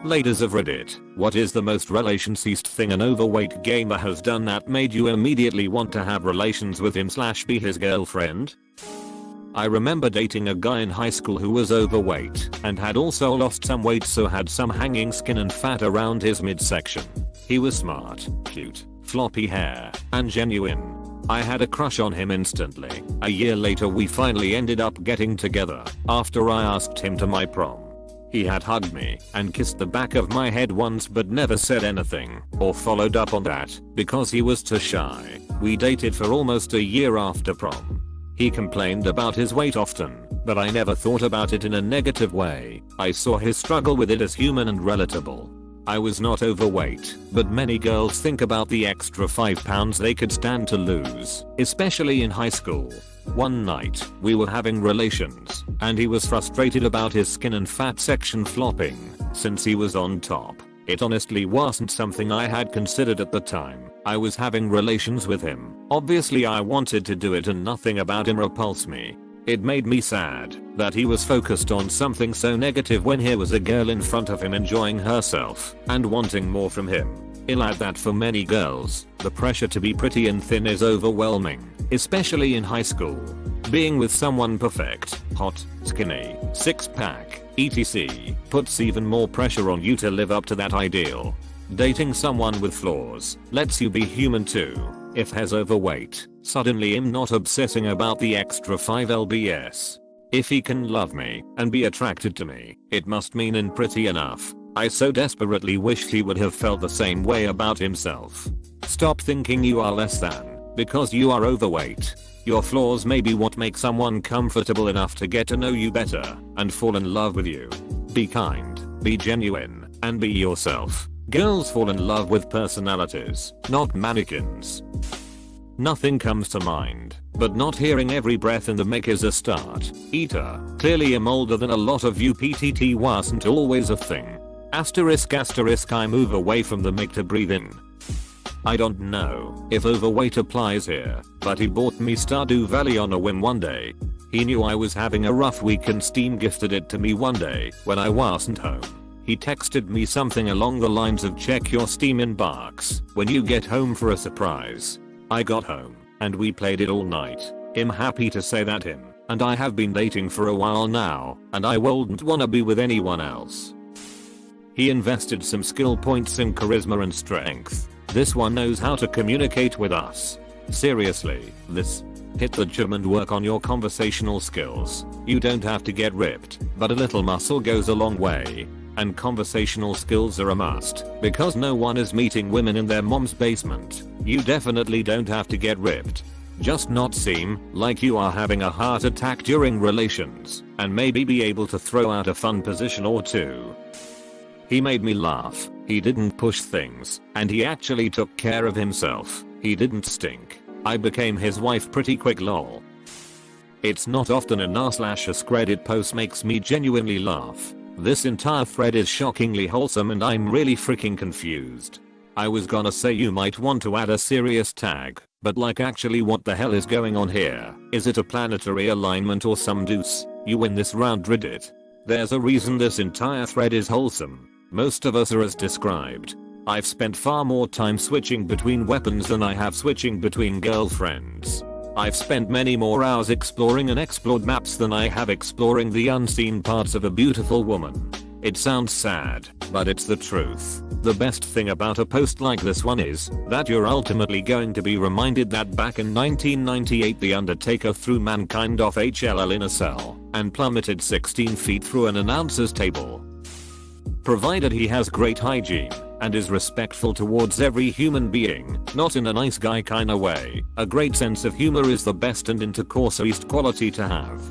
Ladies of Reddit, what is the most relationist thing an overweight gamer has done that made you immediately want to have relations with him / be his girlfriend? I remember dating a guy in high school who was overweight and had also lost some weight, so had some hanging skin and fat around his midsection. He was smart, cute, floppy hair, and genuine. I had a crush on him instantly. A year later we finally ended up getting together after I asked him to my prom. He had hugged me and kissed the back of my head once but never said anything or followed up on that because he was too shy. We dated for almost a year after prom. He complained about his weight often, but I never thought about it in a negative way. I saw his struggle with it as human and relatable. I was not overweight, but many girls think about the extra 5 pounds they could stand to lose, especially in high school. One night, we were having relations, and he was frustrated about his skin and fat section flopping, since he was on top. It honestly wasn't something I had considered at the time. I was having relations with him. Obviously I wanted to do it and nothing about him repulsed me. It made me sad that he was focused on something so negative when here was a girl in front of him enjoying herself and wanting more from him. I'll add that for many girls, the pressure to be pretty and thin is overwhelming, especially in high school. Being with someone perfect, hot, skinny, six-pack, etc. puts even more pressure on you to live up to that ideal. Dating someone with flaws lets you be human too. If he's overweight, suddenly I'm not obsessing about the extra 5 lbs. If he can love me and be attracted to me, it must mean I'm pretty enough. I so desperately wish he would have felt the same way about himself. Stop thinking you are less than because you are overweight. Your flaws may be what make someone comfortable enough to get to know you better and fall in love with you. Be kind, be genuine, and be yourself. Girls fall in love with personalities, not mannequins. Nothing comes to mind, but not hearing every breath in the mic is a start. Eater, clearly I'm older than a lot of you. PTT wasn't always a thing. Asterisk asterisk I move away from the mic to breathe in. I don't know if overweight applies here, but he bought me Stardew Valley on a whim one day. He knew I was having a rough week and Steam gifted it to me one day when I wasn't home. He texted me something along the lines of check your Steam inbox when you get home for a surprise. I got home and we played it all night. I'm happy to say that him and I have been dating for a while now and I wouldn't wanna be with anyone else. He invested some skill points in charisma and strength. This one knows how to communicate with us. Seriously, this. Hit the gym and work on your conversational skills. You don't have to get ripped, but a little muscle goes a long way. And conversational skills are a must, because no one is meeting women in their mom's basement. You definitely don't have to get ripped. Just not seem like you are having a heart attack during relations, and maybe be able to throw out a fun position or two. He made me laugh, he didn't push things, and he actually took care of himself. He didn't stink. I became his wife pretty quick lol. It's not often an r/AskReddit post makes me genuinely laugh. This entire thread is shockingly wholesome and I'm really freaking confused. I was gonna say you might want to add a serious tag, but like actually what the hell is going on here? Is it a planetary alignment or some deuce? You win this round Reddit. There's a reason this entire thread is wholesome. Most of us are as described. I've spent far more time switching between weapons than I have switching between girlfriends. I've spent many more hours exploring unexplored maps than I have exploring the unseen parts of a beautiful woman. It sounds sad, but it's the truth. The best thing about a post like this one is that you're ultimately going to be reminded that back in 1998 The Undertaker threw mankind off HLL in a cell and plummeted 16 feet through an announcer's table. Provided he has great hygiene and is respectful towards every human being, not in a nice guy kinda way, a great sense of humor is the best and intercourse-least quality to have.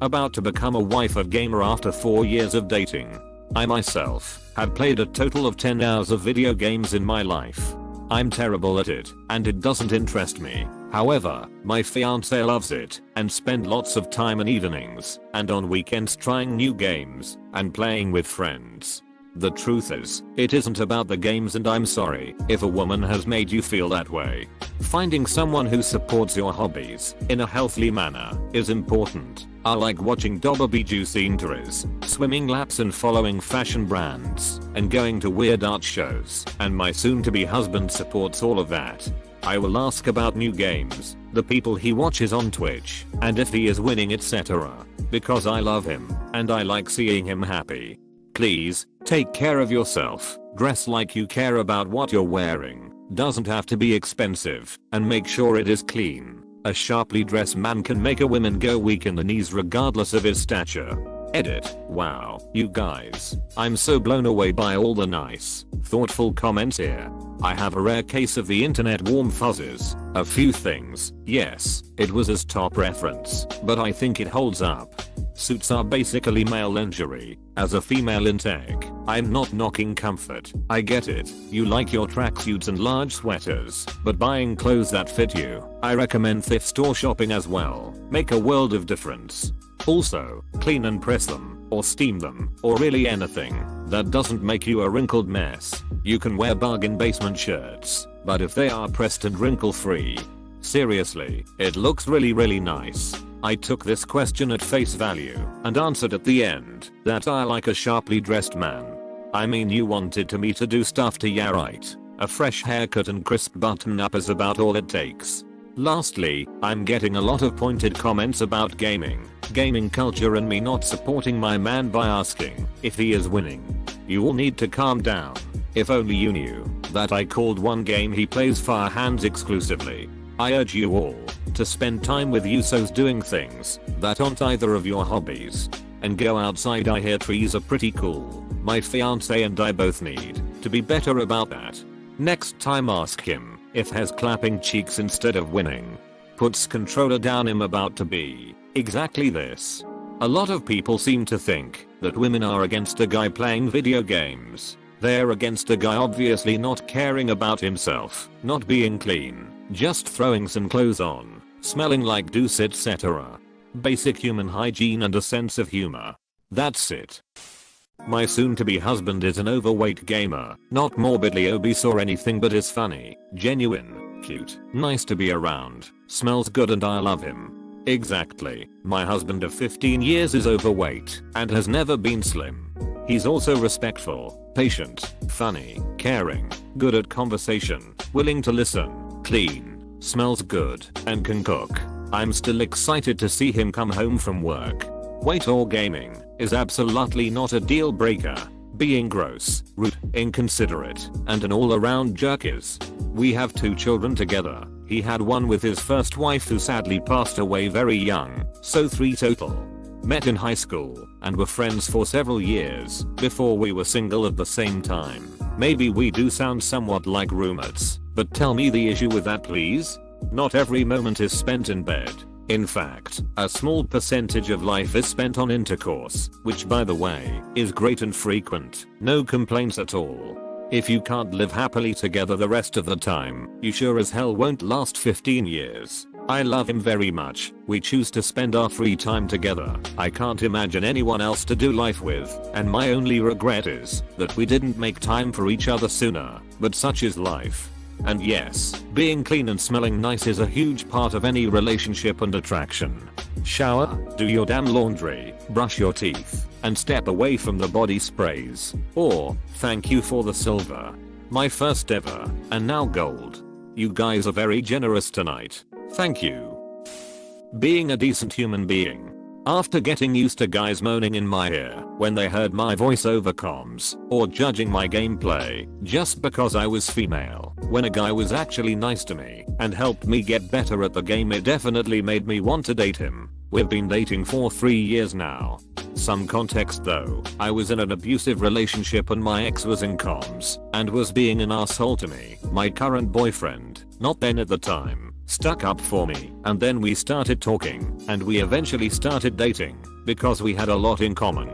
About to become a wife of gamer after 4 years of dating. I myself had played a total of 10 hours of video games in my life. I'm terrible at it, and it doesn't interest me. However, my fiance loves it, and spend lots of time and evenings, and on weekends trying new games, and playing with friends. The truth is, it isn't about the games, and I'm sorry if a woman has made you feel that way. Finding someone who supports your hobbies in a healthy manner is important. I like watching WBG sceneries, swimming laps and following fashion brands, and going to weird art shows, and my soon-to-be husband supports all of that. I will ask about new games, the people he watches on Twitch, and if he is winning, etc. Because I love him, and I like seeing him happy. Please, take care of yourself, dress like you care about what you're wearing, doesn't have to be expensive, and make sure it is clean. A sharply dressed man can make a woman go weak in the knees regardless of his stature. Edit. Wow, you guys. I'm so blown away by all the nice, thoughtful comments here. I have a rare case of the internet warm fuzzies. A few things. Yes, it was his top reference, but I think it holds up. Suits are basically male lingerie. As a female in tech, I'm not knocking comfort. I get it. You like your tracksuits and large sweaters, but buying clothes that fit you. I recommend thrift store shopping as well. Make a world of difference. Also, clean and press them, or steam them, or really anything that doesn't make you a wrinkled mess. You can wear bargain basement shirts, but if they are pressed and wrinkle free, seriously, it looks really nice. I took this question at face value and answered at the end that I like a sharply dressed man. I mean, you wanted me to do stuff to ya, right? A fresh haircut and crisp button up is about all it takes. Lastly, I'm getting a lot of pointed comments about gaming culture, and me not supporting my man by asking if he is winning. You all need to calm down. If only you knew that I called one game he plays Fire Hands exclusively. I urge you all to spend time with usos doing things that aren't either of your hobbies. And go outside. I hear trees are pretty cool. My fiance and I both need to be better about that. Next time ask him if has clapping cheeks instead of winning. Puts controller down. I'm about to be exactly this. A lot of people seem to think that women are against a guy playing video games. They're against a guy obviously not caring about himself, not being clean, just throwing some clothes on, smelling like deuce, etc. Basic human hygiene and a sense of humor. That's it. My soon-to-be husband is an overweight gamer, not morbidly obese or anything, but is funny, genuine, cute, nice to be around, smells good, and I love him. Exactly. My husband of 15 years is overweight and has never been slim. He's also respectful, patient, funny, caring, good at conversation, willing to listen, clean, smells good, and can cook. I'm still excited to see him come home from work. Weight or gaming is absolutely not a deal breaker. Being gross, rude, inconsiderate, and an all-around jerk is. We have 2 children together. He had one with his first wife who sadly passed away very young, so 3 total. Met in high school and were friends for several years before we were single at the same time. Maybe we do sound somewhat like roommates, but tell me the issue with that, please. Not every moment is spent in bed. In fact, a small percentage of life is spent on intercourse, which by the way, is great and frequent. No complaints at all. If you can't live happily together the rest of the time, you sure as hell won't last 15 years. I love him very much. We choose to spend our free time together. I can't imagine anyone else to do life with, and my only regret is that we didn't make time for each other sooner, but such is life. And yes, being clean and smelling nice is a huge part of any relationship and attraction. Shower, do your damn laundry, brush your teeth, and step away from the body sprays. Or, thank you for the silver. My first ever, and now gold. You guys are very generous tonight. Thank you. Being a decent human being. After getting used to guys moaning in my ear when they heard my voice over comms, or judging my gameplay just because I was female, when a guy was actually nice to me and helped me get better at the game, it definitely made me want to date him. We've been dating for 3 years now. Some context though, I was in an abusive relationship and my ex was in comms and was being an asshole to me. My current boyfriend, not then at the time, stuck up for me, and then we started talking, and we eventually started dating, because we had a lot in common.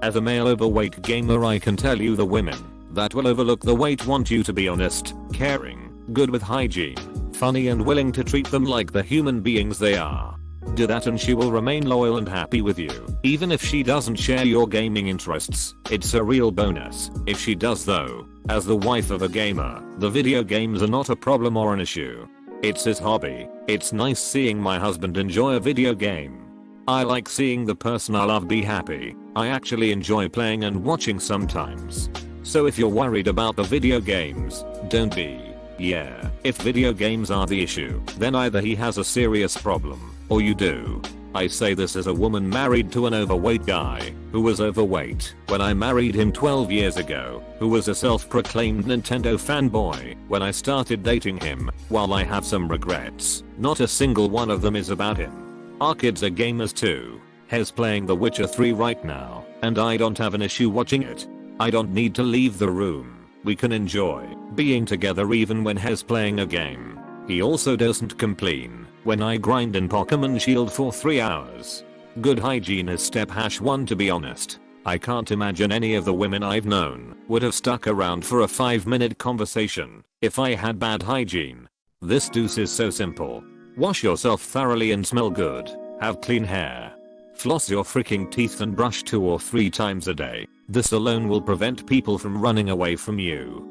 As a male overweight gamer, I can tell you the women that will overlook the weight want you to be honest, caring, good with hygiene, funny, and willing to treat them like the human beings they are. Do that and she will remain loyal and happy with you. Even if she doesn't share your gaming interests, it's a real bonus. If she does though, as the wife of a gamer, the video games are not a problem or an issue. It's his hobby. It's nice seeing my husband enjoy a video game. I like seeing the person I love be happy. I actually enjoy playing and watching sometimes. So if you're worried about the video games, don't be. Yeah, if video games are the issue, then either he has a serious problem, or you do. I say this as a woman married to an overweight guy, who was overweight when I married him 12 years ago, who was a self-proclaimed Nintendo fanboy when I started dating him. While I have some regrets, not a single one of them is about him. Our kids are gamers too. Hez playing The Witcher 3 right now, and I don't have an issue watching it. I don't need to leave the room. We can enjoy being together even when Hez playing a game. He also doesn't complain when I grind in Pokemon Shield for 3 hours. Good hygiene is step #1 to be honest. I can't imagine any of the women I've known would have stuck around for a 5-minute conversation if I had bad hygiene. This deuce is so simple. Wash yourself thoroughly and smell good. Have clean hair. Floss your freaking teeth and brush 2 or 3 times a day. This alone will prevent people from running away from you.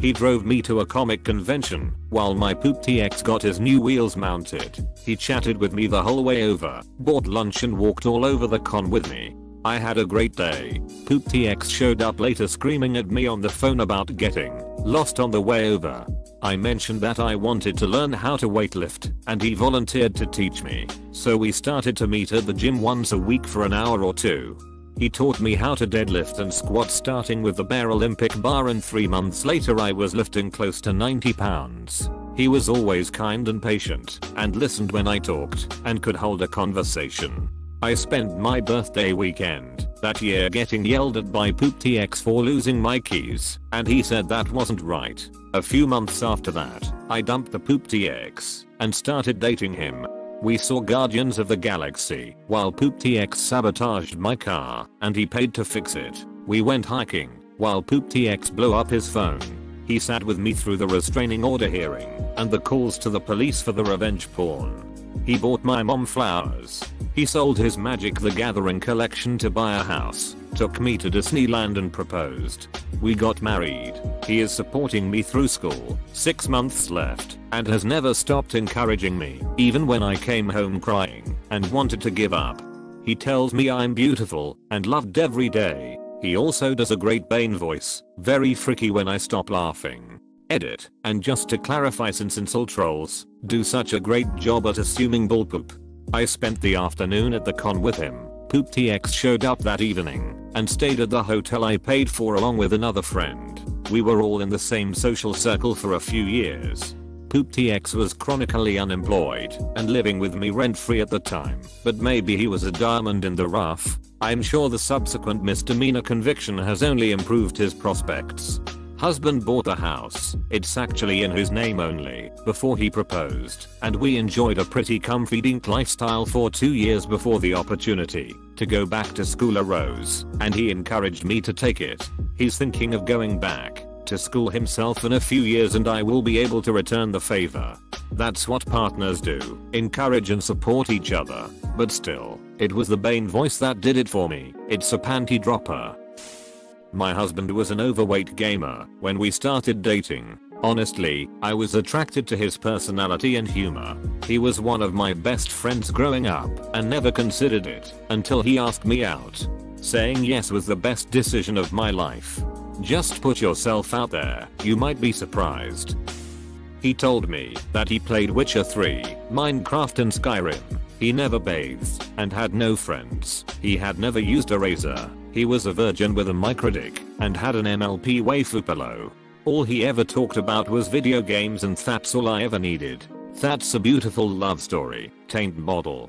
He drove me to a comic convention while my poop TX got his new wheels mounted. He chatted with me the whole way over, bought lunch and walked all over the con with me. I had a great day. Poop TX showed up later screaming at me on the phone about getting lost on the way over. I mentioned that I wanted to learn how to weightlift and he volunteered to teach me. So we started to meet at the gym once a week for an hour or 2. He taught me how to deadlift and squat starting with the bare Olympic bar and 3 months later I was lifting close to 90 pounds. He was always kind and patient and listened when I talked and could hold a conversation. I spent my birthday weekend that year getting yelled at by Poop TX for losing my keys and he said that wasn't right. A few months after that, I dumped the Poop TX and started dating him. We saw Guardians of the Galaxy while Poop TX sabotaged my car and he paid to fix it. We went hiking while Poop TX blew up his phone. He sat with me through the restraining order hearing and the calls to the police for the revenge porn. He bought my mom flowers. He sold his Magic the Gathering collection to buy a house, took me to Disneyland and proposed. We got married. He is supporting me through school, 6 months left, and has never stopped encouraging me, even when I came home crying and wanted to give up. He tells me I'm beautiful and loved every day. He also does a great Bane voice, very freaky when I stop laughing. Edit, and just to clarify since insult trolls do such a great job at assuming bullpoop. I spent the afternoon at the con with him. Poop TX showed up that evening and stayed at the hotel I paid for along with another friend. We were all in the same social circle for a few years. Poop TX was chronically unemployed and living with me rent-free at the time, but maybe he was a diamond in the rough. I'm sure the subsequent misdemeanor conviction has only improved his prospects. Husband bought a house, it's actually in his name only, before he proposed, and we enjoyed a pretty comfy dink lifestyle for 2 years before the opportunity to go back to school arose, and he encouraged me to take it. He's thinking of going back to school himself in a few years and I will be able to return the favor. That's what partners do, encourage and support each other, but still, it was the Bane voice that did it for me. It's a panty dropper. My husband was an overweight gamer when we started dating. Honestly, I was attracted to his personality and humor. He was one of my best friends growing up and never considered it until he asked me out. Saying yes was the best decision of my life. Just put yourself out there, you might be surprised. He told me that he played Witcher 3, Minecraft and Skyrim. He never bathed and had no friends. He had never used a razor. He was a virgin with a microdick and had an MLP waifu pillow. All he ever talked about was video games and that's all I ever needed. That's a beautiful love story, taint model.